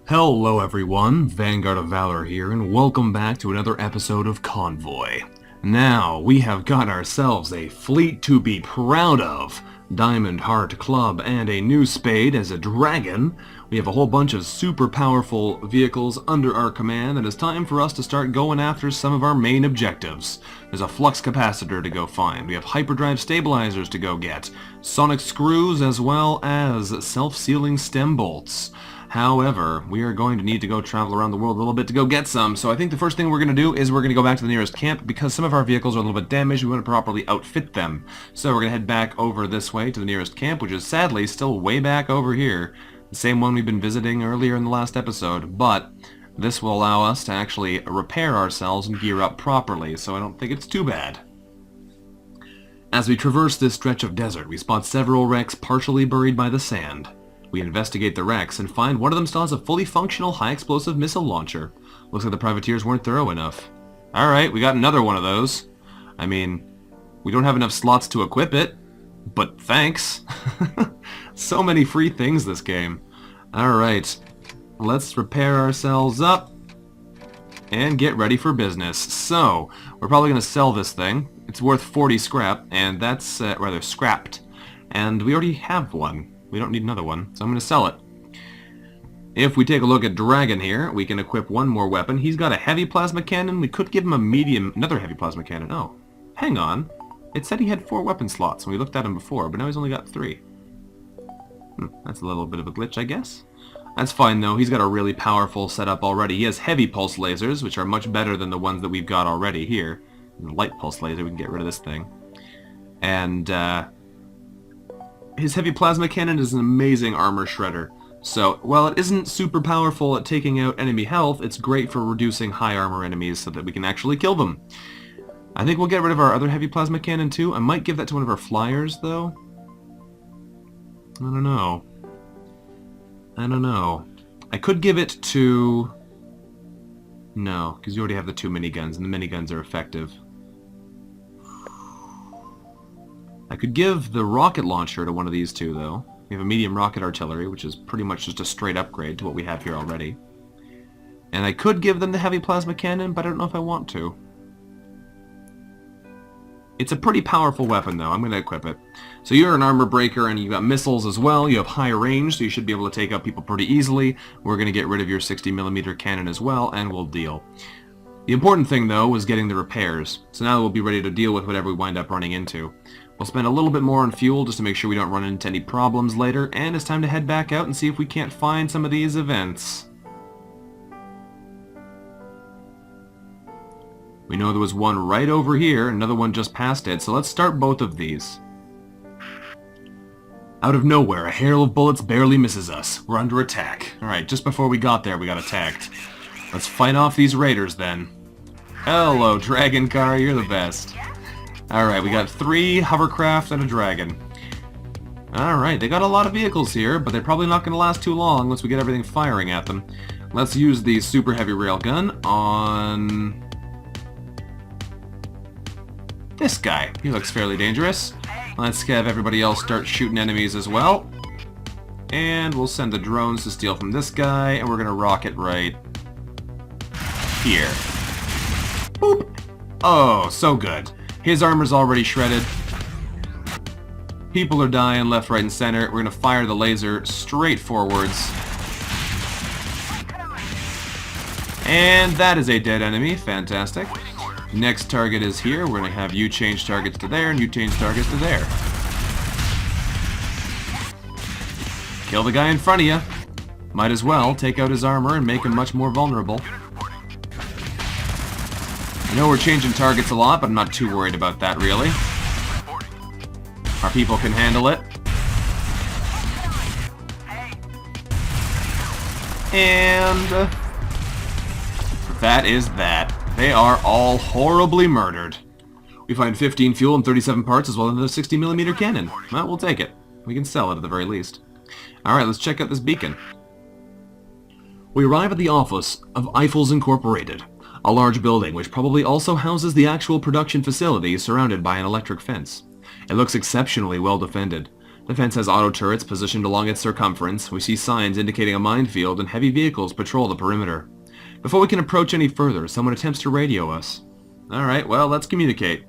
Hello everyone, Vanguard of Valor here, and welcome back to another episode of Convoy. Now, we have got ourselves a fleet to be proud of, Diamond Heart Club, and a new spade as a dragon. We have a whole bunch of super powerful vehicles under our command, and it's time for us to start going after some of our main objectives. There's a flux capacitor to go find, we have hyperdrive stabilizers to go get, sonic screws, as well as self-sealing stem bolts. However, we are going to need to go travel around the world a little bit to go get some, so I think the first thing we're going to do is we're going to go back to the nearest camp because some of our vehicles are a little bit damaged. We want to properly outfit them. So we're going to head back over this way to the nearest camp, which is sadly still way back over here. The same one we've been visiting earlier in the last episode, but this will allow us to actually repair ourselves and gear up properly, so I don't think it's too bad. As we traverse this stretch of desert, we spot several wrecks partially buried by the sand. We investigate the wrecks and find one of them still has a fully functional high-explosive missile launcher. Looks like the privateers weren't thorough enough. Alright, we got another one of those. I mean, we don't have enough slots to equip it, but thanks. So many free things this game. Alright, let's repair ourselves up and get ready for business. So, we're probably going to sell this thing. It's worth 40 scrap, and that's rather scrapped. And we already have one. We don't need another one, so I'm going to sell it. If we take a look at Dragon here, we can equip one more weapon. He's got a heavy plasma cannon. We could give him a medium, another heavy plasma cannon. Oh, hang on. It said he had 4 weapon slots when we looked at him before, but now he's only got 3. That's a little bit of a glitch, I guess. That's fine, though. He's got a really powerful setup already. He has heavy pulse lasers, which are much better than the ones that we've got already here. And the light pulse laser, we can get rid of this thing. And, his heavy plasma cannon is an amazing armor shredder. So, while it isn't super powerful at taking out enemy health, it's great for reducing high armor enemies so that we can actually kill them. I think we'll get rid of our other heavy plasma cannon too. I might give that to one of our flyers, though. I don't know. I could give it to... No, because you already have the 2 miniguns, and the miniguns are effective. I could give the rocket launcher to one of these two, though. We have a medium rocket artillery, which is pretty much just a straight upgrade to what we have here already. And I could give them the heavy plasma cannon, but I don't know if I want to. It's a pretty powerful weapon, though. I'm going to equip it. So you're an armor breaker, and you've got missiles as well. You have high range, so you should be able to take out people pretty easily. We're going to get rid of your 60mm cannon as well, and we'll deal. The important thing, though, was getting the repairs. So now we'll be ready to deal with whatever we wind up running into. We'll spend a little bit more on fuel just to make sure we don't run into any problems later, and it's time to head back out and see if we can't find some of these events. We know there was one right over here, another one just past it, so let's start both of these. Out of nowhere, a hail of bullets barely misses us. We're under attack. Alright, just before we got there, we got attacked. Let's fight off these raiders, then. Hello, Dragon Car, you're the best. Alright, we got 3 hovercraft and a dragon. Alright, they got a lot of vehicles here, but they're probably not going to last too long once we get everything firing at them. Let's use the super heavy railgun on... this guy. He looks fairly dangerous. Let's have everybody else start shooting enemies as well. And we'll send the drones to steal from this guy, and we're going to rocket right here. Boop! Oh, so good. His armor's already shredded. People are dying left, right, and center. We're going to fire the laser straight forwards. And that is a dead enemy. Fantastic. Next target is here. We're going to have you change targets to there, and you change targets to there. Kill the guy in front of you. Might as well take out his armor and make him much more vulnerable. I know we're changing targets a lot, but I'm not too worried about that, really. Our people can handle it. And... that is that. They are all horribly murdered. We find 15 fuel and 37 parts as well as a 60mm cannon. Well, we'll take it. We can sell it at the very least. Alright, let's check out this beacon. We arrive at the office of Eiffels Incorporated, a large building which probably also houses the actual production facility surrounded by an electric fence. It looks exceptionally well defended. The fence has auto turrets positioned along its circumference. We see signs indicating a minefield, and heavy vehicles patrol the perimeter. Before we can approach any further, someone attempts to radio us. Alright, well, let's communicate.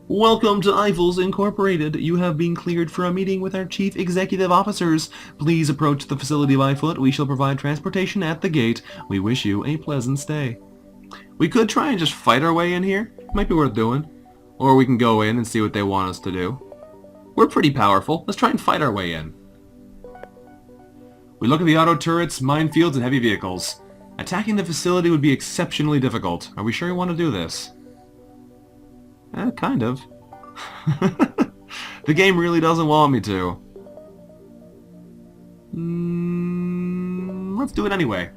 Welcome to Eiffels Incorporated. You have been cleared for a meeting with our chief executive officers. Please approach the facility by foot. We shall provide transportation at the gate. We wish you a pleasant stay. We could try and just fight our way in here. Might be worth doing. Or we can go in and see what they want us to do. We're pretty powerful. Let's try and fight our way in. We look at the auto turrets, minefields, and heavy vehicles. Attacking the facility would be exceptionally difficult. Are we sure we want to do this? Kind of. The game really doesn't want me to. Let's do it anyway.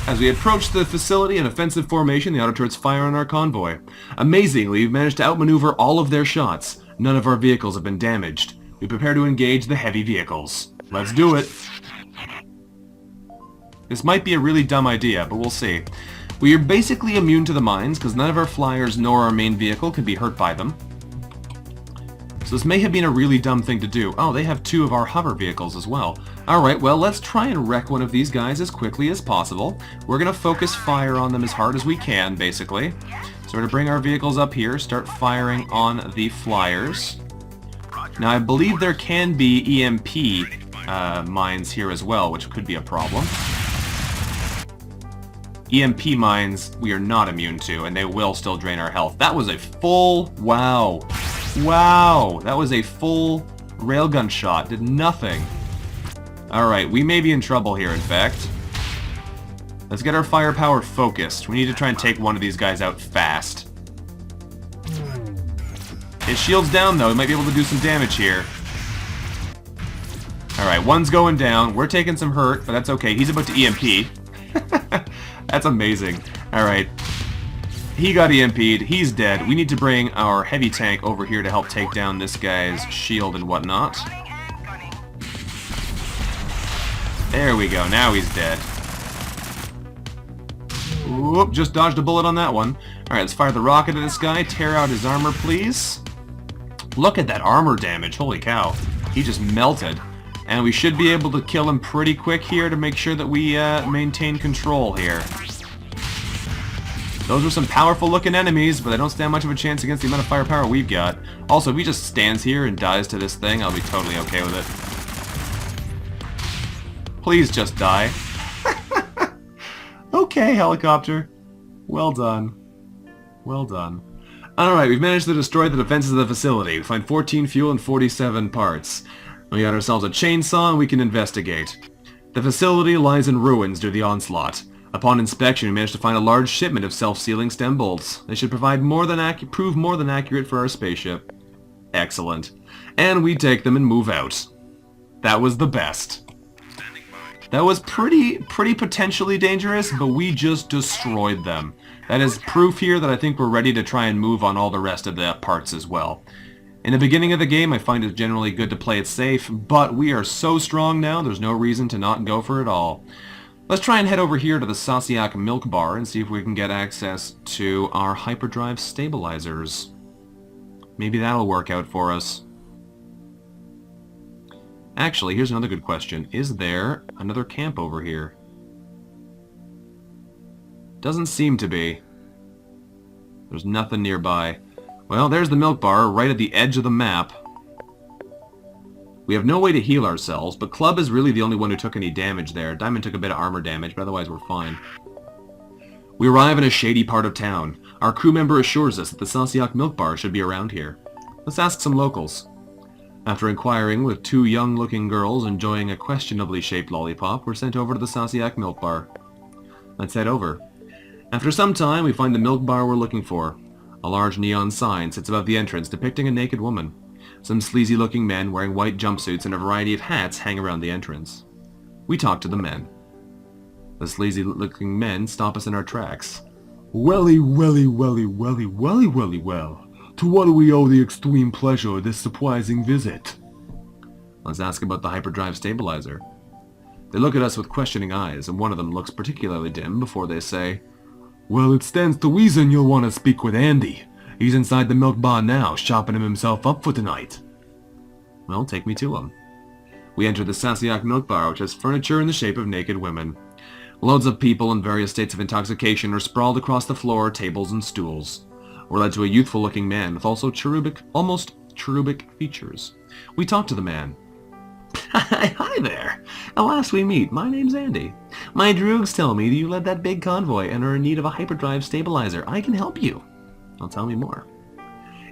As we approach the facility in offensive formation, the auto turrets fire on our convoy. Amazingly, we've managed to outmaneuver all of their shots. None of our vehicles have been damaged. We prepare to engage the heavy vehicles. Let's do it. This might be a really dumb idea, but we'll see. We are basically immune to the mines, because none of our flyers nor our main vehicle can be hurt by them. So this may have been a really dumb thing to do. Oh, they have 2 of our hover vehicles as well. Alright, well, let's try and wreck one of these guys as quickly as possible. We're going to focus fire on them as hard as we can, basically. So we're going to bring our vehicles up here, start firing on the flyers. Now, I believe there can be EMP mines here as well, which could be a problem. EMP mines we are not immune to, and they will still drain our health. That was a full... Wow. Wow! That was a full railgun shot. Did nothing. Alright, we may be in trouble here, in fact. Let's get our firepower focused. We need to try and take one of these guys out fast. His shield's down, though. He might be able to do some damage here. Alright, one's going down. We're taking some hurt, but that's okay. He's about to EMP. That's amazing. Alright. He got EMP'd. He's dead. We need to bring our heavy tank over here to help take down this guy's shield and whatnot. There we go. Now he's dead. Whoop, just dodged a bullet on that one. Alright, let's fire the rocket at this guy. Tear out his armor, please. Look at that armor damage. Holy cow. He just melted. And we should be able to kill him pretty quick here to make sure that we maintain control here. Those are some powerful looking enemies, but they don't stand much of a chance against the amount of firepower we've got. Also, if he just stands here and dies to this thing, I'll be totally okay with it. Please just die. Okay, helicopter. Well done. Well done. Alright, we've managed to destroy the defenses of the facility. We find 14 fuel and 47 parts. We got ourselves a chainsaw and we can investigate. The facility lies in ruins due to the onslaught. Upon inspection, we managed to find a large shipment of self-sealing stem bolts. They should prove more than accurate for our spaceship. Excellent. And we take them and move out. That was the best. That was pretty potentially dangerous, but we just destroyed them. That is proof here that I think we're ready to try and move on all the rest of the parts as well. In the beginning of the game, I find it generally good to play it safe, but we are so strong now, there's no reason to not go for it all. Let's try and head over here to the V.A.K milk bar and see if we can get access to our hyperdrive stabilizers. Maybe that'll work out for us. Actually, here's another good question. Is there another camp over here? Doesn't seem to be. There's nothing nearby. Well, there's the milk bar, right at the edge of the map. We have no way to heal ourselves, but Club is really the only one who took any damage there. Diamond took a bit of armor damage, but otherwise we're fine. We arrive in a shady part of town. Our crew member assures us that the V.A.K milk bar should be around here. Let's ask some locals. After inquiring with 2 young-looking girls enjoying a questionably shaped lollipop, we're sent over to the V.A.K milk bar. Let's head over. After some time, we find the milk bar we're looking for. A large neon sign sits above the entrance depicting a naked woman. Some sleazy-looking men wearing white jumpsuits and a variety of hats hang around the entrance. We talk to the men. The sleazy-looking men stop us in our tracks. Welly, welly, welly, welly, welly, welly, well. To what do we owe the extreme pleasure of this surprising visit? Let's ask about the hyperdrive stabilizer. They look at us with questioning eyes, and one of them looks particularly dim before they say, Well, it stands to reason you'll want to speak with Andy. He's inside the milk bar now, shopping himself up for tonight. Well, take me to him. We enter the Sasiak milk bar, which has furniture in the shape of naked women. Loads of people in various states of intoxication are sprawled across the floor, tables, and stools. We're led to a youthful-looking man with almost cherubic features. We talk to the man. Hi there. At last we meet. My name's Andy. My droogs tell me that you led that big convoy and are in need of a hyperdrive stabilizer. I can help you. Well, tell me more.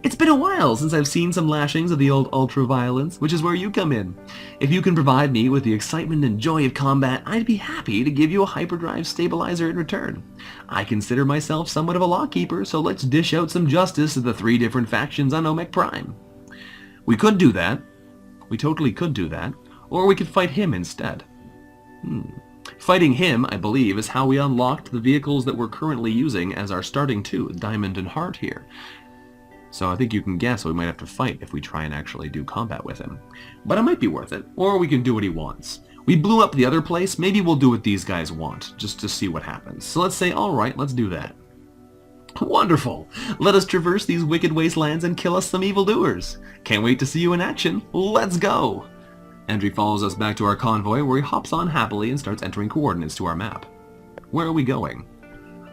It's been a while since I've seen some lashings of the old ultra-violence, which is where you come in. If you can provide me with the excitement and joy of combat, I'd be happy to give you a hyperdrive stabilizer in return. I consider myself somewhat of a lawkeeper, so let's dish out some justice to the 3 different factions on Omek Prime. We could do that. We totally could do that. Or we could fight him instead. Fighting him, I believe, is how we unlocked the vehicles that we're currently using as our starting 2, Diamond and Heart here. So I think you can guess we might have to fight if we try and actually do combat with him. But it might be worth it, or we can do what he wants. We blew up the other place, maybe we'll do what these guys want, just to see what happens. So let's say, alright, let's do that. Wonderful! Let us traverse these wicked wastelands and kill us some evildoers. Can't wait to see you in action. Let's go! Andrew follows us back to our convoy, where he hops on happily and starts entering coordinates to our map. Where are we going?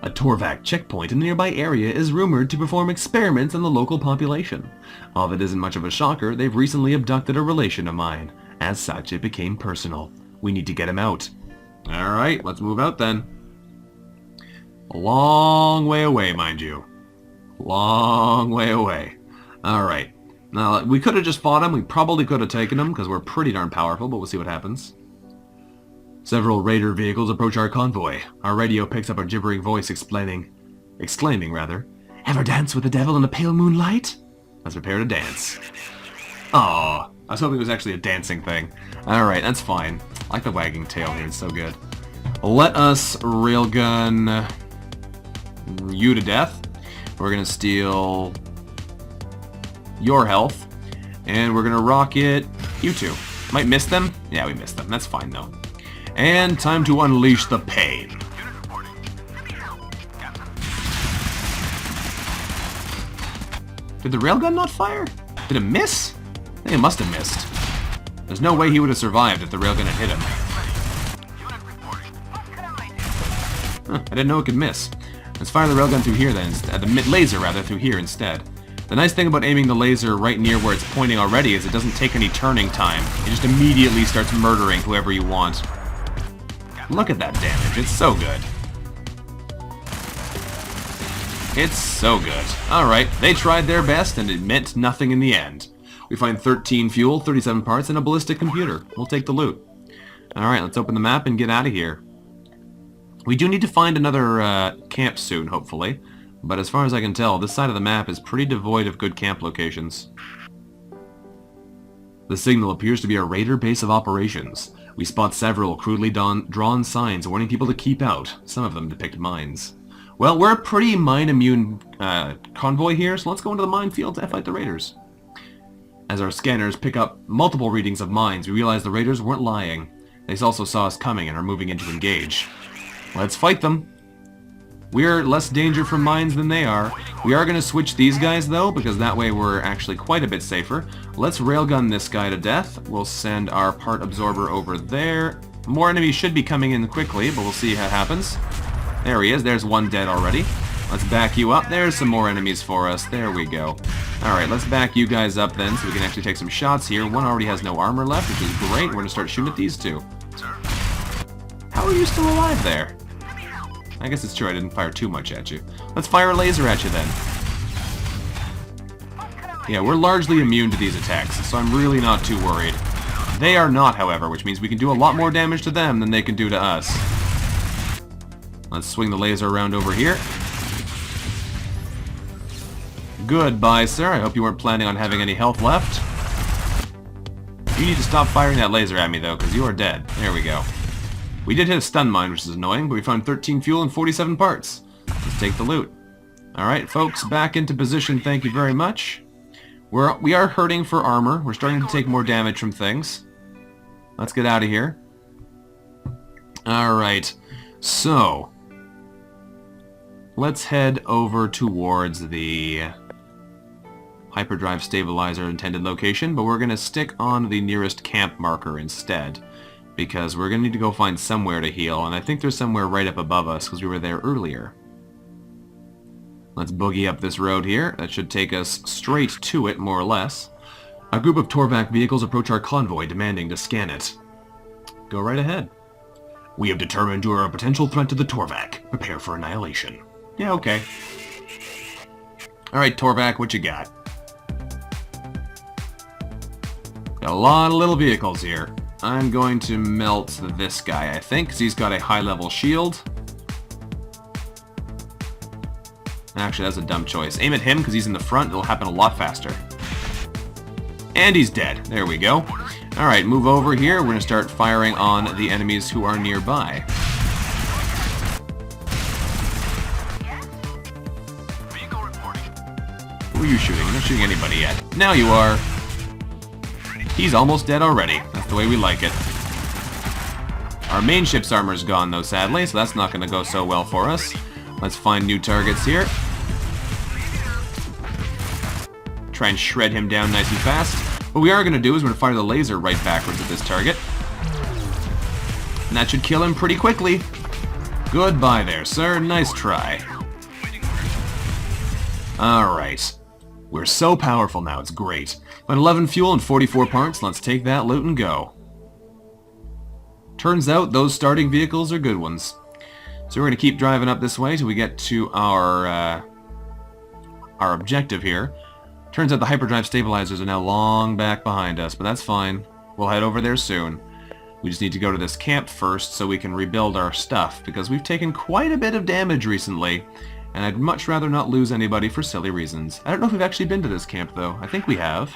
A T.O.R.V.A.K checkpoint in a nearby area is rumored to perform experiments on the local population. Although it isn't much of a shocker, they've recently abducted a relation of mine. As such, it became personal. We need to get him out. Alright, let's move out then. A long way away, mind you. Long way away. Alright. Now, we could have just fought him. We probably could have taken him, because we're pretty darn powerful, but we'll see what happens. Several raider vehicles approach our convoy. Our radio picks up a gibbering voice exclaiming, "Ever dance with the devil in the pale moonlight?" Let's prepare to dance. Aww, I was hoping it was actually a dancing thing. Alright, that's fine. I like the wagging tail here, it's so good. Let us railgun you to death. We're gonna steal your health, and we're gonna rocket you two. Might miss them? Yeah, we missed them. That's fine though. And time to unleash the pain. Did the railgun not fire? Did it miss? I think it must have missed. There's no way he would have survived if the railgun had hit him. Huh, I didn't know it could miss. Let's fire the railgun through here then, the laser rather, through here instead. The nice thing about aiming the laser right near where it's pointing already is it doesn't take any turning time. It just immediately starts murdering whoever you want. Look at that damage, it's so good. It's so good. Alright, they tried their best and it meant nothing in the end. We find 13 fuel, 37 parts, and a ballistic computer. We'll take the loot. Alright, let's open the map and get out of here. We do need to find another camp soon, hopefully. But as far as I can tell, this side of the map is pretty devoid of good camp locations. The signal appears to be a raider base of operations. We spot several crudely drawn signs warning people to keep out. Some of them depict mines. Well, we're a pretty mine-immune convoy here, so let's go into the minefield to fight the raiders. As our scanners pick up multiple readings of mines, we realize the raiders weren't lying. They also saw us coming and are moving in to engage. Let's fight them. We're less danger from mines than they are. We are going to switch these guys, though, because that way we're actually quite a bit safer. Let's railgun this guy to death. We'll send our part absorber over there. More enemies should be coming in quickly, but we'll see how it happens. There he is. There's one dead already. Let's back you up. There's some more enemies for us. There we go. Alright, let's back you guys up then, so we can actually take some shots here. One already has no armor left, which is great. We're going to start shooting at these two. How are you still alive there? I guess it's true I didn't fire too much at you. Let's fire a laser at you then. Yeah, we're largely immune to these attacks, so I'm really not too worried. They are not, however, which means we can do a lot more damage to them than they can do to us. Let's swing the laser around over here. Goodbye, sir. I hope you weren't planning on having any health left. You need to stop firing that laser at me, though, because you are dead. There we go. We did hit a stun mine, which is annoying, but we found 13 fuel and 47 parts. Let's take the loot. Alright, folks, back into position, thank you very much. We are hurting for armor. We're starting to take more damage from things. Let's get out of here. Alright, so let's head over towards the hyperdrive stabilizer intended location, but we're going to stick on the nearest camp marker instead, because we're going to need to go find somewhere to heal, and I think there's somewhere right up above us, because we were there earlier. Let's boogie up this road here. That should take us straight to it, more or less. A group of T.O.R.V.A.K vehicles approach our convoy, demanding to scan it. Go right ahead. We have determined you are a potential threat to the T.O.R.V.A.K. Prepare for annihilation. Yeah, okay. Alright, T.O.R.V.A.K, what you got? Got a lot of little vehicles here. I'm going to melt this guy, I think, because he's got a high-level shield. Actually, that's a dumb choice. Aim at him because he's in the front. It'll happen a lot faster. And he's dead. There we go. Alright, move over here. We're going to start firing on the enemies who are nearby. Who are you shooting? You're not shooting anybody yet. Now you are. He's almost dead already. That's the way we like it. Our main ship's armor's gone, though, sadly, so that's not going to go so well for us. Let's find new targets here. Try and shred him down nice and fast. What we are going to do is we're going to fire the laser right backwards at this target. And that should kill him pretty quickly. Goodbye there, sir. Nice try. Alright. We're so powerful now, it's great. But 11 fuel and 44 parts, let's take that loot and go. Turns out those starting vehicles are good ones. So we're going to keep driving up this way till we get to our objective here. Turns out the hyperdrive stabilizers are now long back behind us, but that's fine. We'll head over there soon. We just need to go to this camp first so we can rebuild our stuff, because we've taken quite a bit of damage recently, and I'd much rather not lose anybody for silly reasons. I don't know if we've actually been to this camp, though. I think we have.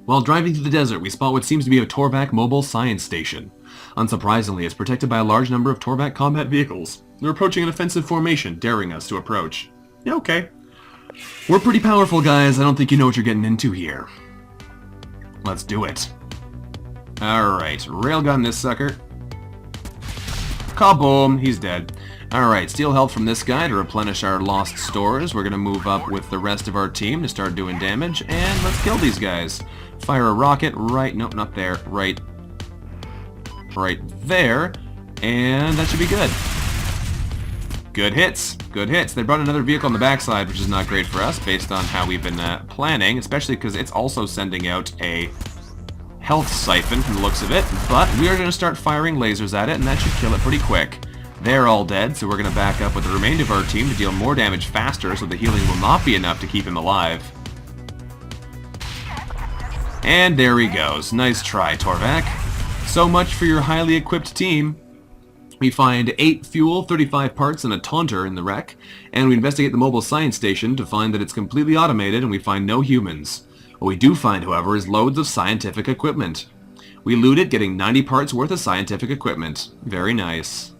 While driving through the desert, we spot what seems to be a T.O.R.V.A.K mobile science station. Unsurprisingly, it's protected by a large number of T.O.R.V.A.K combat vehicles. They're approaching an offensive formation, daring us to approach. Yeah, okay. We're pretty powerful, guys. I don't think you know what you're getting into here. Let's do it. Alright, railgun this sucker. Kaboom! He's dead. Alright, steal health from this guy to replenish our lost stores. We're going to move up with the rest of our team to start doing damage, and let's kill these guys. Fire a rocket right... Nope, not there. Right there, and that should be good. Good hits. Good hits. They brought another vehicle on the backside, which is not great for us, based on how we've been planning, especially because it's also sending out a health siphon from the looks of it, but we are going to start firing lasers at it, and that should kill it pretty quick. They're all dead, so we're going to back up with the remainder of our team to deal more damage faster, so the healing will not be enough to keep him alive. And there he goes. Nice try, T.O.R.V.A.K. So much for your highly equipped team. We find 8 fuel, 35 parts, and a taunter in the wreck, and we investigate the mobile science station to find that it's completely automated and we find no humans. What we do find, however, is loads of scientific equipment. We loot it, getting 90 parts worth of scientific equipment. Very nice.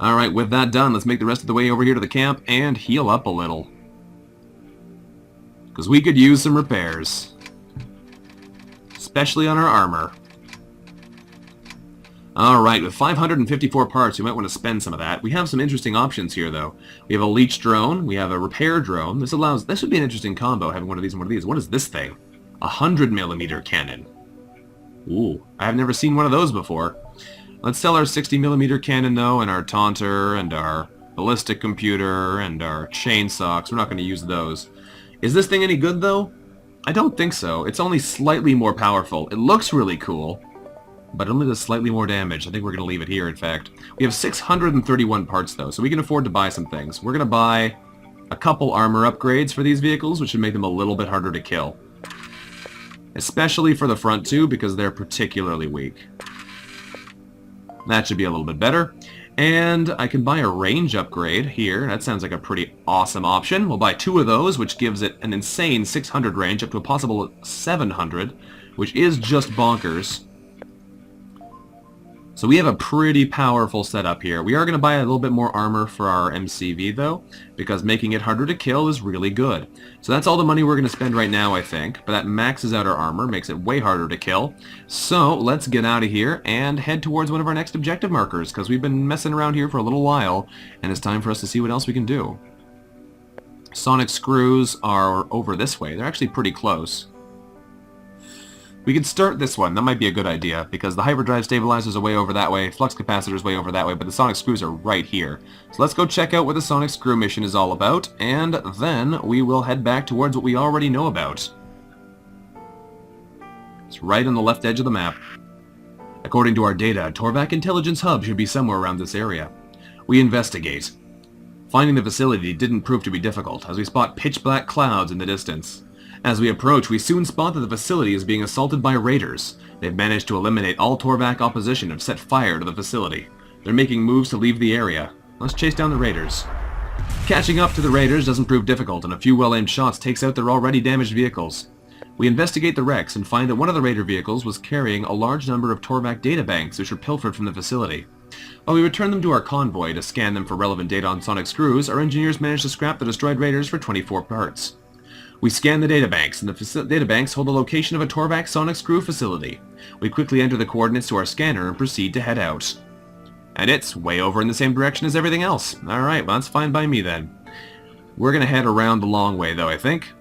Alright, with that done, let's make the rest of the way over here to the camp and heal up a little. Because we could use some repairs. Especially on our armor. Alright, with 554 parts, we might want to spend some of that. We have some interesting options here, though. We have a leech drone, we have a repair drone. This would be an interesting combo, having one of these and one of these. What is this thing? 100mm cannon. Ooh, I've never seen one of those before. Let's sell our 60mm cannon, though, and our taunter, and our ballistic computer, and our chainsaw, 'cause we're not going to use those. Is this thing any good, though? I don't think so. It's only slightly more powerful. It looks really cool, but it only does slightly more damage. I think we're going to leave it here, in fact. We have 631 parts, though, so we can afford to buy some things. We're going to buy a couple armor upgrades for these vehicles, which should make them a little bit harder to kill. Especially for the front two, because they're particularly weak. That should be a little bit better. And I can buy a range upgrade here. That sounds like a pretty awesome option. We'll buy 2 of those, which gives it an insane 600 range up to a possible 700, which is just bonkers. So we have a pretty powerful setup here. We are going to buy a little bit more armor for our MCV, though, because making it harder to kill is really good. So that's all the money we're going to spend right now, I think. But that maxes out our armor, makes it way harder to kill. So let's get out of here and head towards one of our next objective markers, because we've been messing around here for a little while, and it's time for us to see what else we can do. Sonic screws are over this way. They're actually pretty close. We could start this one. That might be a good idea, because the hyperdrive stabilizers are way over that way, flux capacitors way over that way, but the sonic screws are right here. So let's go check out what the sonic screw mission is all about, and then we will head back towards what we already know about. It's right on the left edge of the map. According to our data, T.O.R.V.A.K Intelligence Hub should be somewhere around this area. We investigate. Finding the facility didn't prove to be difficult, as we spot pitch-black clouds in the distance. As we approach, we soon spot that the facility is being assaulted by raiders. They've managed to eliminate all T.O.R.V.A.K opposition and have set fire to the facility. They're making moves to leave the area. Let's chase down the raiders. Catching up to the raiders doesn't prove difficult, and a few well-aimed shots takes out their already damaged vehicles. We investigate the wrecks and find that one of the raider vehicles was carrying a large number of T.O.R.V.A.K databanks which were pilfered from the facility. While we return them to our convoy to scan them for relevant data on sonic screws, our engineers managed to scrap the destroyed raiders for 24 parts. We scan the databanks, and the databanks hold the location of a T.O.R.V.A.K sonic screw facility. We quickly enter the coordinates to our scanner and proceed to head out. And it's way over in the same direction as everything else. Alright, well that's fine by me then. We're gonna head around the long way though, I think.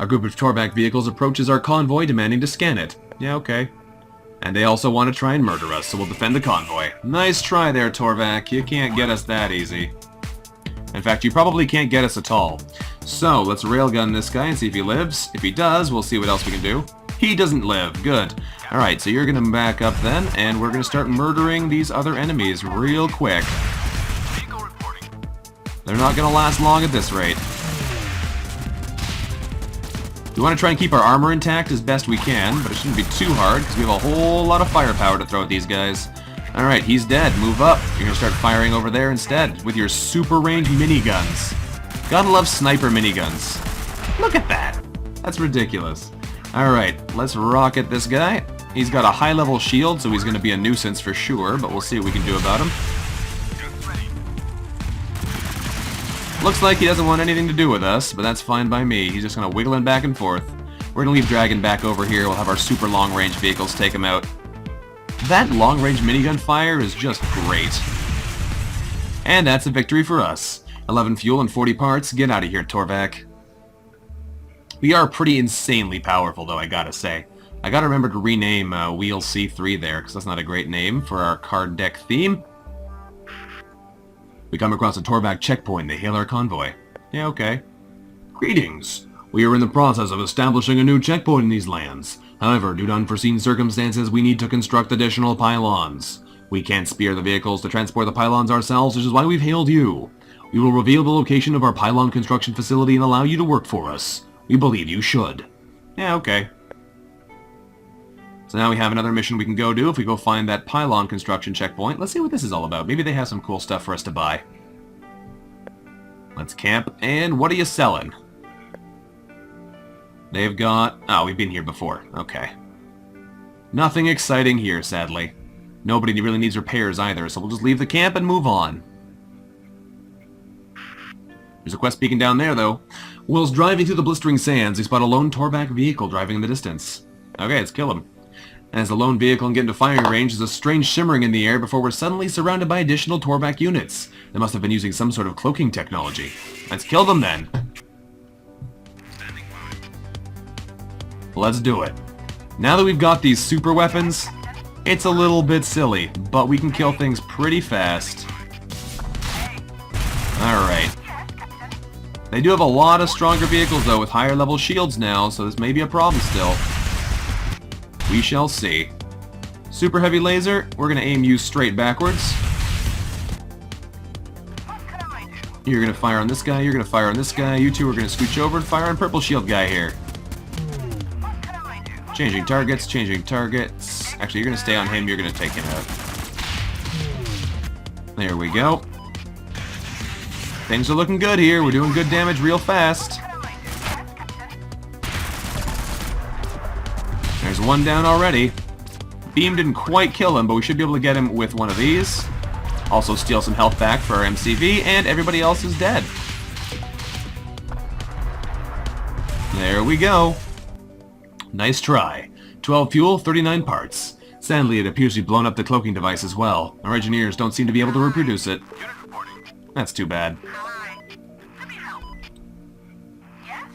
A group of T.O.R.V.A.K vehicles approaches our convoy demanding to scan it. Yeah, okay. And they also want to try and murder us, so we'll defend the convoy. Nice try there, T.O.R.V.A.K. You can't get us that easy. In fact, you probably can't get us at all. So, let's railgun this guy and see if he lives. If he does, we'll see what else we can do. He doesn't live. Good. Alright, so you're going to back up then, and we're going to start murdering these other enemies real quick. They're not going to last long at this rate. We want to try and keep our armor intact as best we can, but it shouldn't be too hard, because we have a whole lot of firepower to throw at these guys. Alright, he's dead. Move up. You're going to start firing over there instead, with your super range miniguns. Gotta love sniper miniguns. Look at that. That's ridiculous. Alright, let's rocket this guy. He's got a high-level shield, so he's going to be a nuisance for sure, but we'll see what we can do about him. Looks like he doesn't want anything to do with us, but that's fine by me. He's just going to wiggle him back and forth. We're going to leave Dragon back over here. We'll have our super long-range vehicles take him out. That long-range minigun fire is just great. And that's a victory for us. 11 fuel and 40 parts. Get out of here, T.O.R.V.A.K. We are pretty insanely powerful, though, I gotta say. I gotta remember to rename Wheel C3 there, because that's not a great name for our card deck theme. We come across a T.O.R.V.A.K checkpoint. They hail our convoy. Yeah, okay. Greetings. We are in the process of establishing a new checkpoint in these lands. However, due to unforeseen circumstances, we need to construct additional pylons. We can't spare the vehicles to transport the pylons ourselves, which is why we've hailed you. We will reveal the location of our pylon construction facility and allow you to work for us. We believe you should. Yeah, okay. So now we have another mission we can go do if we go find that pylon construction checkpoint. Let's see what this is all about. Maybe they have some cool stuff for us to buy. Let's camp. And what are you selling? They've got... Oh, we've been here before. Okay. Nothing exciting here, sadly. Nobody really needs repairs either, so we'll just leave the camp and move on. There's a quest beacon down there, though. Whilst driving through the blistering sands, we spot a lone T.O.R.V.A.K vehicle driving in the distance. Okay, let's kill him. As the lone vehicle can get into firing range, there's a strange shimmering in the air before we're suddenly surrounded by additional T.O.R.V.A.K units. They must have been using some sort of cloaking technology. Let's kill them then. Let's do it. Now that we've got these super weapons, it's a little bit silly, but we can kill things pretty fast. Alright. They do have a lot of stronger vehicles, though, with higher level shields now, so this may be a problem still. We shall see. Super heavy laser, we're going to aim you straight backwards. You're going to fire on this guy, you're going to fire on this guy, you two are going to scooch over and fire on purple shield guy here. Changing targets, changing targets. Actually, you're going to stay on him, you're going to take him out. There we go. Things are looking good here, we're doing good damage real fast. There's one down already. Beam didn't quite kill him, but we should be able to get him with one of these. Also steal some health back for our MCV, and everybody else is dead. There we go. Nice try. 12 fuel, 39 parts. Sadly, it appears we've blown up the cloaking device as well. Our engineers don't seem to be able to reproduce it. That's too bad.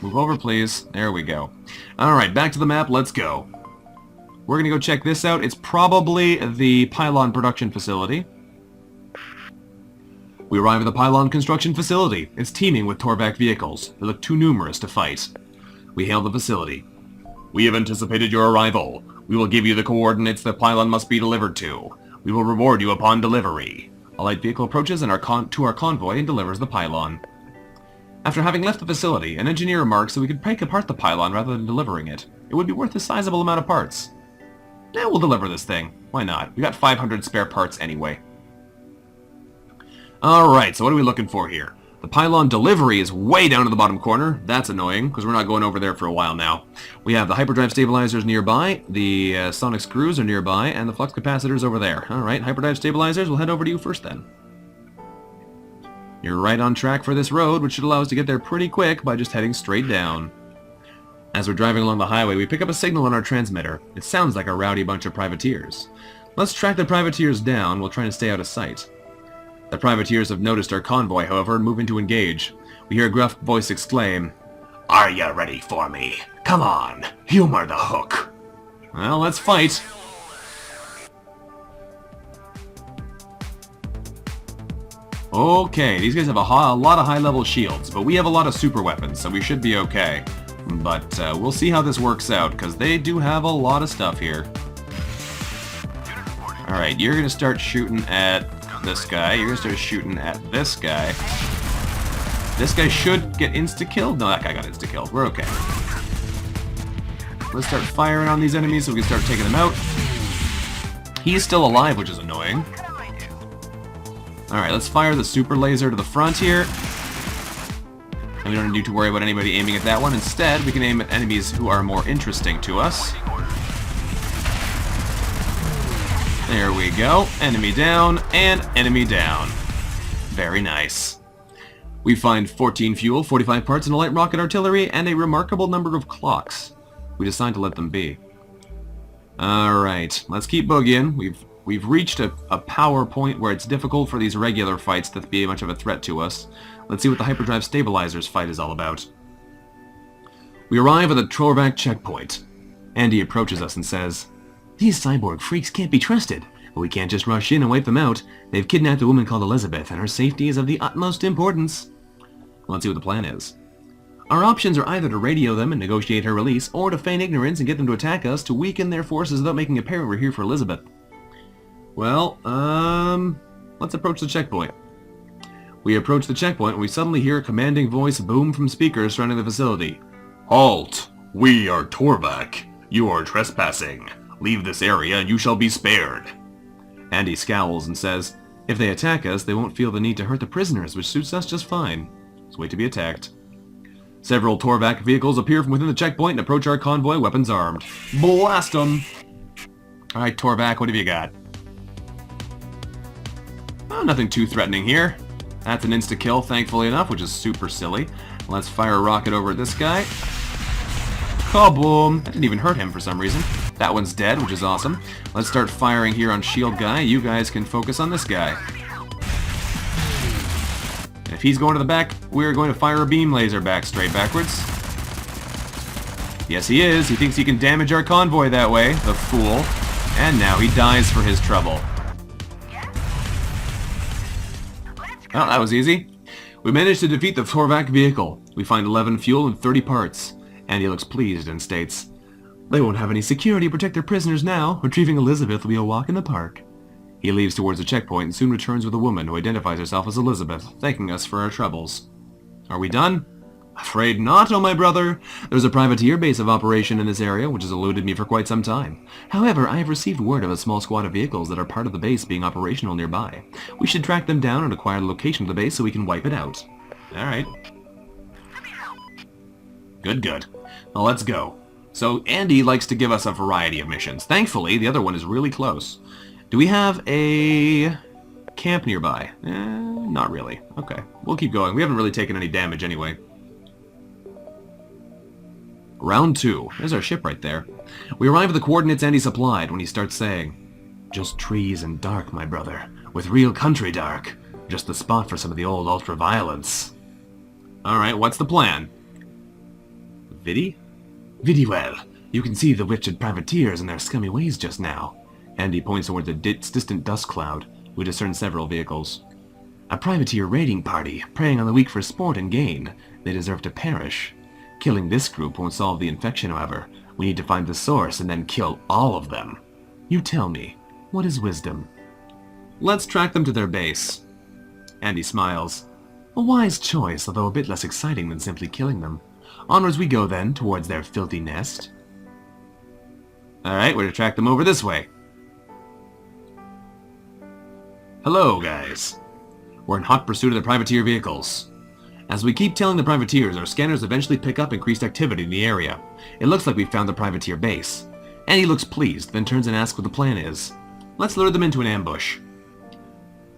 Move over, please. There we go. Alright, back to the map. Let's go. We're gonna go check this out. It's probably the pylon production facility. We arrive at the pylon construction facility. It's teeming with T.O.R.V.A.K vehicles. They look too numerous to fight. We hail the facility. We have anticipated your arrival. We will give you the coordinates the pylon must be delivered to. We will reward you upon delivery. A light vehicle approaches to our convoy and delivers the pylon. After having left the facility, an engineer remarks that we could break apart the pylon rather than delivering it. It would be worth a sizable amount of parts. Yeah, we'll deliver this thing. Why not? We got 500 spare parts anyway. Alright, so what are we looking for here? The pylon delivery is way down in the bottom corner. That's annoying, because we're not going over there for a while now. We have the hyperdrive stabilizers nearby, the sonic screws are nearby, and the flux capacitors over there. Alright, hyperdrive stabilizers, we'll head over to you first then. You're right on track for this road, which should allow us to get there pretty quick by just heading straight down. As we're driving along the highway, we pick up a signal on our transmitter. It sounds like a rowdy bunch of privateers. Let's track the privateers down while trying to stay out of sight. The privateers have noticed our convoy, however, and move in to engage. We hear a gruff voice exclaim, "Are you ready for me? Come on, humor the hook." Well, let's fight. Okay, these guys have a lot of high-level shields, but we have a lot of super weapons, so we should be okay. But we'll see how this works out, because they do have a lot of stuff here. Alright, you're going to start shooting at this guy. You're going to start shooting at this guy. This guy should get insta-killed. No, that guy got insta-killed. We're okay. Let's start firing on these enemies so we can start taking them out. He's still alive, which is annoying. Alright, let's fire the super laser to the front here. And we don't need to worry about anybody aiming at that one. Instead, we can aim at enemies who are more interesting to us. There we go. Enemy down, and enemy down. Very nice. We find 14 fuel, 45 parts, and a light rocket artillery, and a remarkable number of clocks. We decide to let them be. Alright, let's keep boogieing. We've reached a power point where it's difficult for these regular fights to be much of a threat to us. Let's see what the hyperdrive stabilizers fight is all about. We arrive at the T.O.R.V.A.K checkpoint. Andy approaches us and says, "These cyborg freaks can't be trusted, but we can't just rush in and wipe them out. They've kidnapped a woman called Elizabeth, and her safety is of the utmost importance." Let's see what the plan is. Our options are either to radio them and negotiate her release, or to feign ignorance and get them to attack us to weaken their forces without making it apparent we're here for Elizabeth. Well, let's approach the checkpoint. We approach the checkpoint and we suddenly hear a commanding voice boom from speakers surrounding the facility. "Halt! We are T.O.R.V.A.K. You are trespassing. Leave this area and you shall be spared." Andy scowls and says, "If they attack us, they won't feel the need to hurt the prisoners, which suits us just fine. Let's wait to be attacked." Several T.O.R.V.A.K vehicles appear from within the checkpoint and approach our convoy, weapons armed. Blast them! Alright, T.O.R.V.A.K, what have you got? Oh, nothing too threatening here. That's an insta-kill, thankfully enough, which is super silly. Let's fire a rocket over at this guy. Kaboom! That didn't even hurt him for some reason. That one's dead, which is awesome. Let's start firing here on shield guy. You guys can focus on this guy. And if he's going to the back, we're going to fire a beam laser back straight backwards. Yes, he is. He thinks he can damage our convoy that way, the fool. And now he dies for his trouble. Well, that was easy. We managed to defeat the T.O.R.V.A.K vehicle. We find 11 fuel and 30 parts. Andy looks pleased and states, "They won't have any security to protect their prisoners now. Retrieving Elizabeth will be a walk in the park." He leaves towards the checkpoint and soon returns with a woman who identifies herself as Elizabeth, thanking us for our troubles. Are we done? Afraid not, oh my brother. There's a privateer base of operation in this area, which has eluded me for quite some time. However, I have received word of a small squad of vehicles that are part of the base being operational nearby. We should track them down and acquire the location of the base so we can wipe it out. Alright. Good. Well, let's go. So, Andy likes to give us a variety of missions. Thankfully, the other one is really close. Do we have a camp nearby? Not really. Okay, we'll keep going. We haven't really taken any damage anyway. Round 2. There's our ship right there. We arrive at the coordinates Andy supplied when he starts saying, "Just trees and dark, my brother. With real country dark. Just the spot for some of the old ultra-violence." Alright, what's the plan? Viddy? Viddy well. You can see the wretched privateers and their scummy ways just now. Andy points towards a distant dust cloud. We discern several vehicles. A privateer raiding party, preying on the weak for sport and gain. They deserve to perish. Killing this group won't solve the infection, however. We need to find the source and then kill all of them. You tell me, what is wisdom? Let's track them to their base. Andy smiles. A wise choice, although a bit less exciting than simply killing them. Onwards we go then, towards their filthy nest. Alright, we're to track them over this way. Hello, guys. We're in hot pursuit of the privateer vehicles. As we keep tailing the privateers, our scanners eventually pick up increased activity in the area. It looks like we've found the privateer base. Andy looks pleased, then turns and asks what the plan is. Let's lure them into an ambush.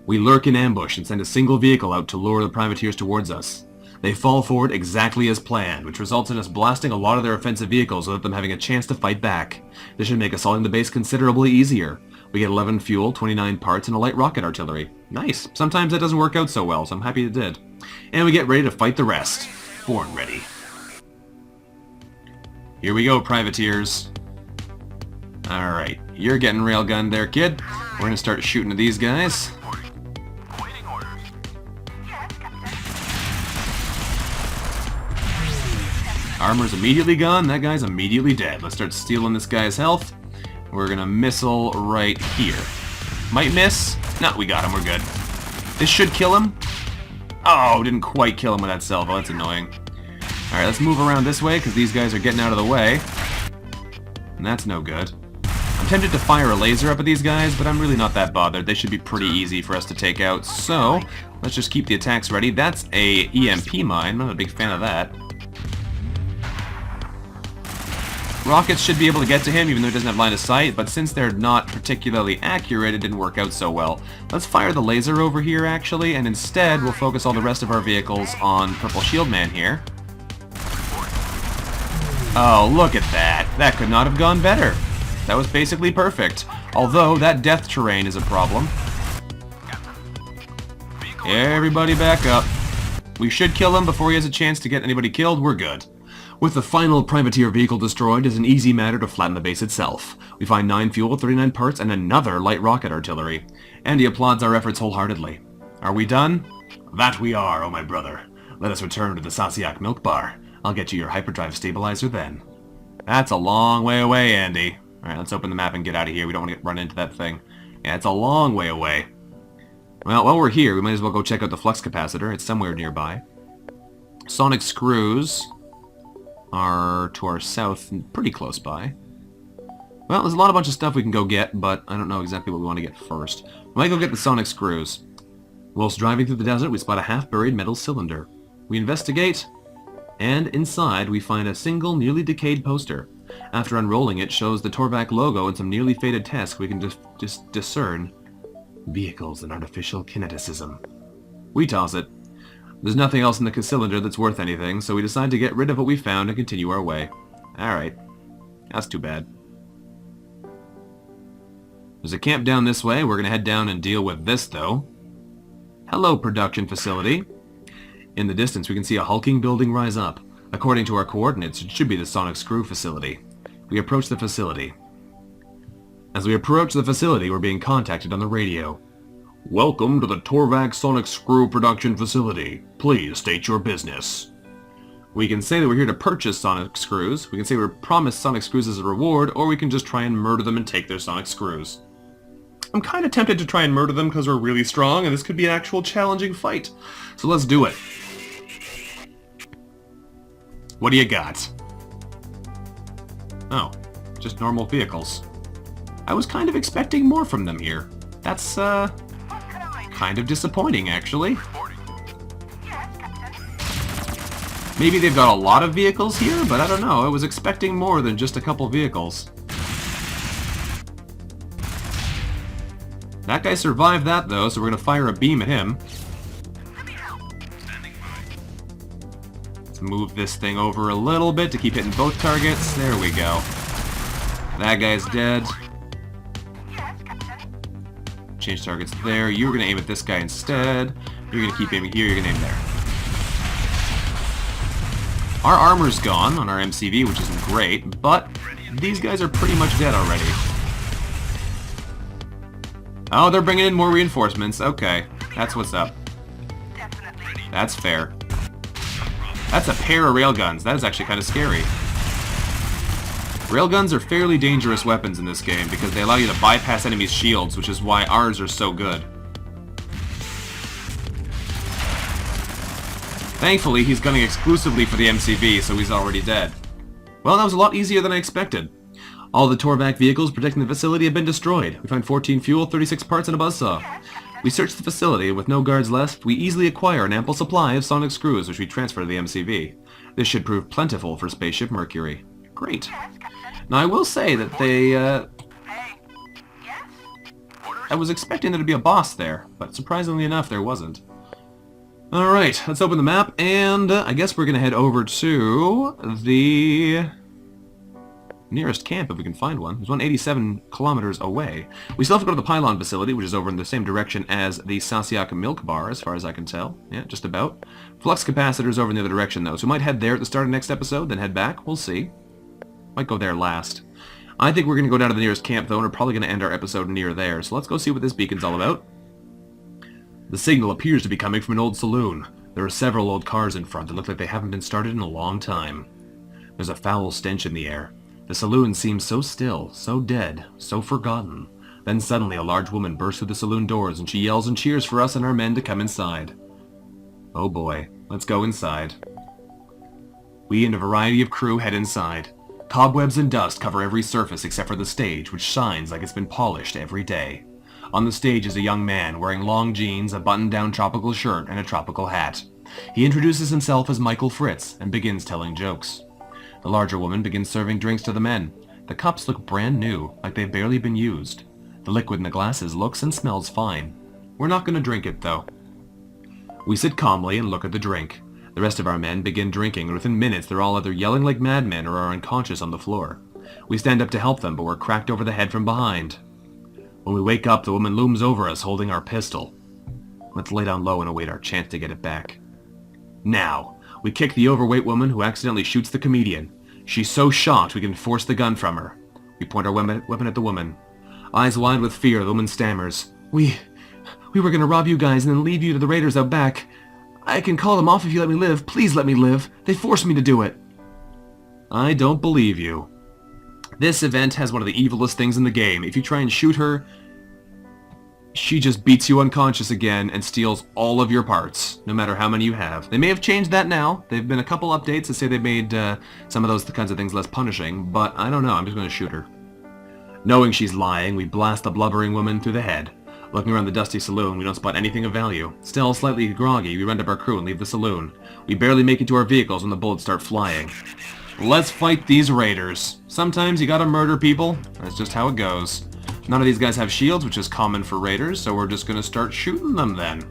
We lurk in ambush and send a single vehicle out to lure the privateers towards us. They fall forward exactly as planned, which results in us blasting a lot of their offensive vehicles without them having a chance to fight back. This should make assaulting the base considerably easier. We get 11 fuel, 29 parts, and a light rocket artillery. Nice. Sometimes that doesn't work out so well, so I'm happy it did. And we get ready to fight the rest. Born ready. Here we go, privateers. Alright, you're getting railgunned there, kid. We're gonna start shooting at these guys. Armor's immediately gone, that guy's immediately dead. Let's start stealing this guy's health. We're gonna missile right here. Might miss. No, we got him, we're good. This should kill him. Oh, didn't quite kill him with that salvo, that's annoying. Alright, let's move around this way, because these guys are getting out of the way. And that's no good. I'm tempted to fire a laser up at these guys, but I'm really not that bothered. They should be pretty easy for us to take out. So, let's just keep the attacks ready. That's a EMP mine, I'm not a big fan of that. Rockets should be able to get to him even though he doesn't have line of sight, but since they're not particularly accurate, it didn't work out so well. Let's fire the laser over here, actually, and instead we'll focus all the rest of our vehicles on Purple Shield Man here. Oh, look at that. That could not have gone better. That was basically perfect. Although, that death terrain is a problem. Everybody back up. We should kill him before he has a chance to get anybody killed. We're good. With the final privateer vehicle destroyed, it's an easy matter to flatten the base itself. We find 9 fuel, 39 parts, and another light rocket artillery. Andy applauds our efforts wholeheartedly. Are we done? That we are, oh my brother. Let us return to the T.O.R.V.A.K milk bar. I'll get you your hyperdrive stabilizer then. That's a long way away, Andy. Alright, let's open the map and get out of here. We don't want to run into that thing. Yeah, it's a long way away. Well, while we're here, we might as well go check out the flux capacitor. It's somewhere nearby. Sonic screws are to our south and pretty close by. Well, there's a bunch of stuff we can go get, but I don't know exactly what we want to get first. We might go get the sonic screws. Whilst driving through the desert, we spot a half-buried metal cylinder. We investigate, and inside we find a single, nearly decayed poster. After unrolling it, shows the T.O.R.V.A.K logo and some nearly faded text we can just discern. Vehicles and artificial kineticism. We toss it. There's nothing else in the cylinder that's worth anything, so we decide to get rid of what we found and continue our way. Alright. That's too bad. There's a camp down this way. We're going to head down and deal with this, though. Hello, production facility. In the distance, we can see a hulking building rise up. According to our coordinates, it should be the sonic screw facility. We approach the facility. As we approach the facility, we're being contacted on the radio. Welcome to the T.O.R.V.A.K Sonic Screw Production Facility. Please state your business. We can say that we're here to purchase sonic screws, we can say we're promised sonic screws as a reward, or we can just try and murder them and take their sonic screws. I'm kind of tempted to try and murder them because we're really strong, and this could be an actual challenging fight. So let's do it. What do you got? Oh, just normal vehicles. I was kind of expecting more from them here. That's, kind of disappointing, actually. Maybe they've got a lot of vehicles here, but I don't know. I was expecting more than just a couple vehicles. That guy survived that, though, so we're going to fire a beam at him. Let's move this thing over a little bit to keep hitting both targets. There we go. That guy's dead. Change targets there. You're going to aim at this guy instead. You're going to keep aiming here. You're going to aim there. Our armor's gone on our MCV, which isn't great, but these guys are pretty much dead already. Oh, they're bringing in more reinforcements. Okay, that's what's up. That's fair. That's a pair of railguns. That is actually kind of scary. Railguns are fairly dangerous weapons in this game because they allow you to bypass enemies' shields, which is why ours are so good. Thankfully, he's gunning exclusively for the MCV, so he's already dead. Well, that was a lot easier than I expected. All the T.O.R.V.A.K vehicles protecting the facility have been destroyed. We find 14 fuel, 36 parts, and a buzzsaw. We search the facility, and with no guards left, we easily acquire an ample supply of sonic screws, which we transfer to the MCV. This should prove plentiful for spaceship Mercury. Great. Now, I will say that I was expecting there to be a boss there, but surprisingly enough, there wasn't. Alright, let's open the map, and I guess we're going to head over to the nearest camp, if we can find one. There's one 87 kilometers away. We still have to go to the pylon facility, which is over in the same direction as the Sasiak milk bar, as far as I can tell. Yeah, just about. Flux capacitor's over in the other direction, though, so we might head there at the start of the next episode, then head back. We'll see. Might go there last. I think we're going to go down to the nearest camp, though, and we're probably going to end our episode near there, so let's go see what this beacon's all about. The signal appears to be coming from an old saloon. There are several old cars in front that look like they haven't been started in a long time. There's a foul stench in the air. The saloon seems so still, so dead, so forgotten. Then suddenly a large woman bursts through the saloon doors and she yells and cheers for us and our men to come inside. Oh boy, let's go inside. We and a variety of crew head inside. Cobwebs and dust cover every surface except for the stage, which shines like it's been polished every day. On the stage is a young man wearing long jeans, a button-down tropical shirt, and a tropical hat. He introduces himself as Michael Fritz and begins telling jokes. The larger woman begins serving drinks to the men. The cups look brand new, like they've barely been used. The liquid in the glasses looks and smells fine. We're not going to drink it, though. We sit calmly and look at the drink. The rest of our men begin drinking, and within minutes they're all either yelling like madmen or are unconscious on the floor. We stand up to help them, but we're cracked over the head from behind. When we wake up, the woman looms over us holding our pistol. Let's lay down low and await our chance to get it back. Now, we kick the overweight woman who accidentally shoots the comedian. She's so shocked we can force the gun from her. We point our weapon at the woman. Eyes wide with fear, the woman stammers. We were gonna rob you guys and then leave you to the raiders out back. I can call them off if you let me live. Please let me live. They forced me to do it. I don't believe you. This event has one of the evilest things in the game. If you try and shoot her, she just beats you unconscious again and steals all of your parts, no matter how many you have. They may have changed that now. There have been a couple updates that say they made some of those kinds of things less punishing, but I don't know. I'm just going to shoot her. Knowing she's lying, we blast the blubbering woman through the head. Looking around the dusty saloon, we don't spot anything of value. Still slightly groggy, we round up our crew and leave the saloon. We barely make it to our vehicles when the bullets start flying. Let's fight these raiders. Sometimes you gotta murder people. That's just how it goes. None of these guys have shields, which is common for raiders, so we're just gonna start shooting them then.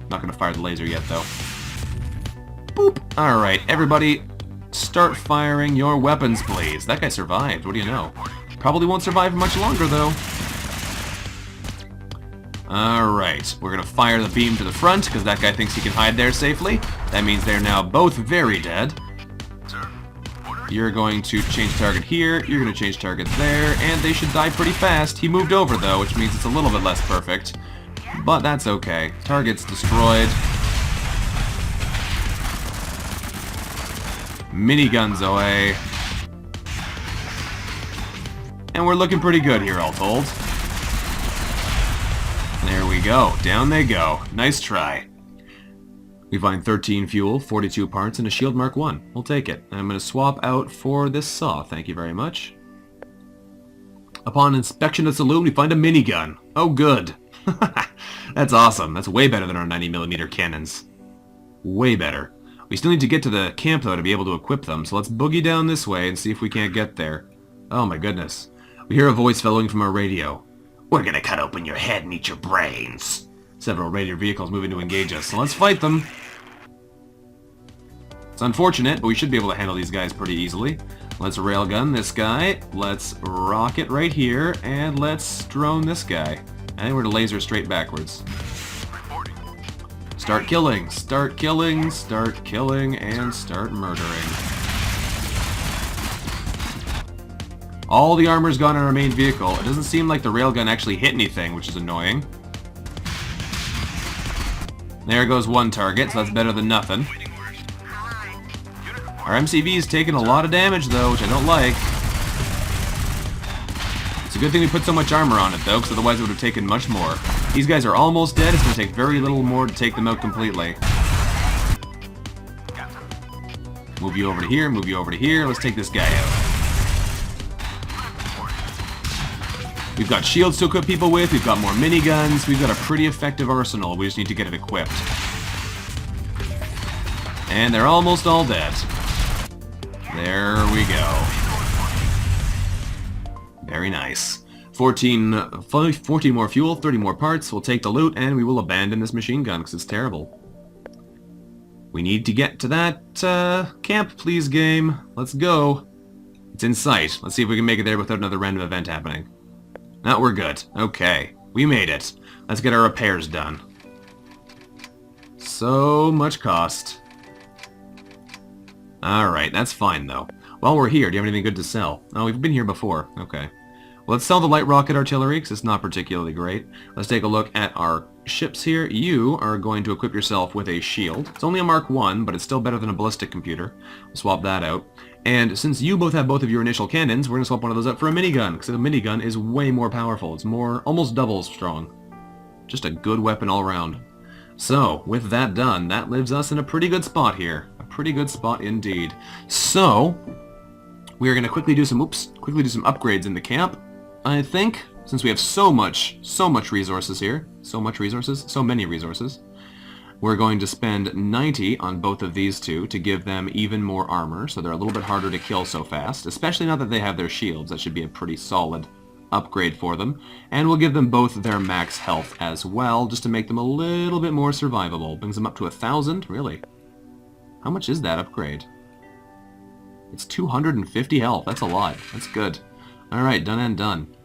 Not gonna fire the laser yet, though. Boop! Alright, everybody, start firing your weapons, please. That guy survived, what do you know? Probably won't survive much longer, though. Alright, we're gonna fire the beam to the front, because that guy thinks he can hide there safely. That means they're now both very dead. You're going to change target here, you're going to change target there, and they should die pretty fast. He moved over, though, which means it's a little bit less perfect. But that's okay. Target's destroyed. Miniguns away. And we're looking pretty good here, all told. There we go. Down they go. Nice try. We find 13 fuel, 42 parts, and a shield Mark 1. We'll take it. I'm going to swap out for this saw. Thank you very much. Upon inspection of the saloon, we find a minigun. Oh, good. That's awesome. That's way better than our 90mm cannons. Way better. We still need to get to the camp, though, to be able to equip them, so let's boogie down this way and see if we can't get there. Oh, my goodness. We hear a voice bellowing from our radio. We're going to cut open your head and eat your brains. Several raider vehicles moving to engage us, so let's fight them. It's unfortunate, but we should be able to handle these guys pretty easily. Let's railgun this guy, let's rocket right here, and let's drone this guy. I think we're to laser straight backwards. Start killing, start killing, start killing, and start murdering. All the armor's gone on our main vehicle. It doesn't seem like the railgun actually hit anything, which is annoying. There goes one target, so that's better than nothing. Our MCV's taking a lot of damage, though, which I don't like. It's a good thing we put so much armor on it, though, because otherwise it would have taken much more. These guys are almost dead. It's going to take very little more to take them out completely. Move you over to here, move you over to here. Let's take this guy out. We've got shields to equip people with. We've got more miniguns. We've got a pretty effective arsenal. We just need to get it equipped. And they're almost all dead. There we go. Very nice. 14 more fuel, 30 more parts. We'll take the loot, and we will abandon this machine gun, because it's terrible. We need to get to that camp, please, game. Let's go. It's in sight. Let's see if we can make it there without another random event happening. No, we're good. Okay. We made it. Let's get our repairs done. So much cost. Alright, that's fine, though. While we're here, do you have anything good to sell? Oh, we've been here before. Okay. Well, let's sell the light rocket artillery, because it's not particularly great. Let's take a look at our ships here. You are going to equip yourself with a shield. It's only a Mark 1, but it's still better than a ballistic computer. We'll swap that out. And since you both have both of your initial cannons, we're going to swap one of those out for a minigun, because the minigun is way more powerful. It's almost double as strong. Just a good weapon all around. So, with that done, that leaves us in a pretty good spot here. A pretty good spot indeed. So, we are going to quickly do some upgrades in the camp. I think, since we have so much resources here, so many resources, we're going to spend 90 on both of these two to give them even more armor, so they're a little bit harder to kill so fast, especially now that they have their shields. That should be a pretty solid upgrade for them. And we'll give them both their max health as well, just to make them a little bit more survivable. Brings them up to 1,000? Really? How much is that upgrade? It's 250 health. That's a lot. That's good. Alright, done and done.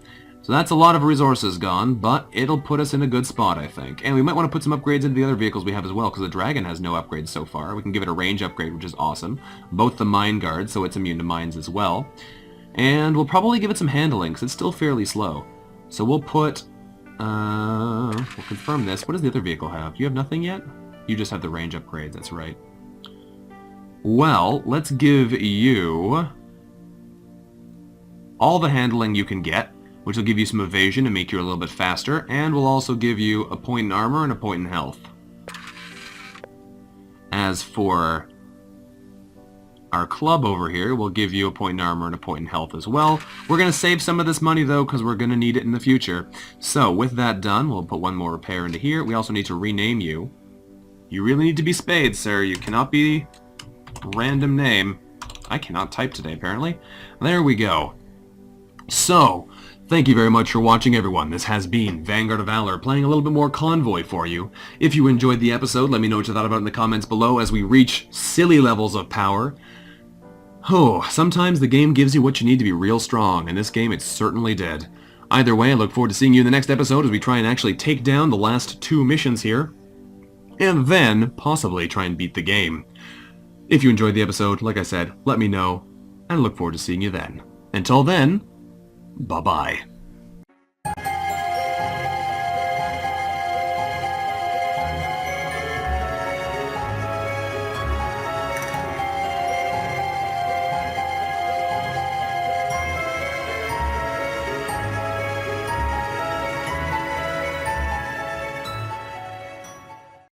So that's a lot of resources gone, but it'll put us in a good spot, I think. And we might want to put some upgrades into the other vehicles we have as well, because the Dragon has no upgrades so far. We can give it a range upgrade, which is awesome. Both the Mine Guard, so it's immune to mines as well. And we'll probably give it some handling, because it's still fairly slow. So we'll put... we'll confirm this. What does the other vehicle have? You have nothing yet? You just have the range upgrades, that's right. Well, let's give you all the handling you can get, which will give you some evasion and make you a little bit faster, and will also give you a point in armor and a point in health. As for our club over here, we'll give you a point in armor and a point in health as well. We're going to save some of this money, though, because we're going to need it in the future. So, with that done, we'll put one more repair into here. We also need to rename you. You really need to be Spade, sir. You cannot be random name. I cannot type today, apparently. There we go. So, thank you very much for watching, everyone. This has been Vanguard of Valor, playing a little bit more Convoy for you. If you enjoyed the episode, let me know what you thought about it in the comments below as we reach silly levels of power. Oh, sometimes the game gives you what you need to be real strong, and this game it certainly did. Either way, I look forward to seeing you in the next episode as we try and actually take down the last 2 missions here, and then possibly try and beat the game. If you enjoyed the episode, like I said, let me know, and I look forward to seeing you then. Until then, bye-bye.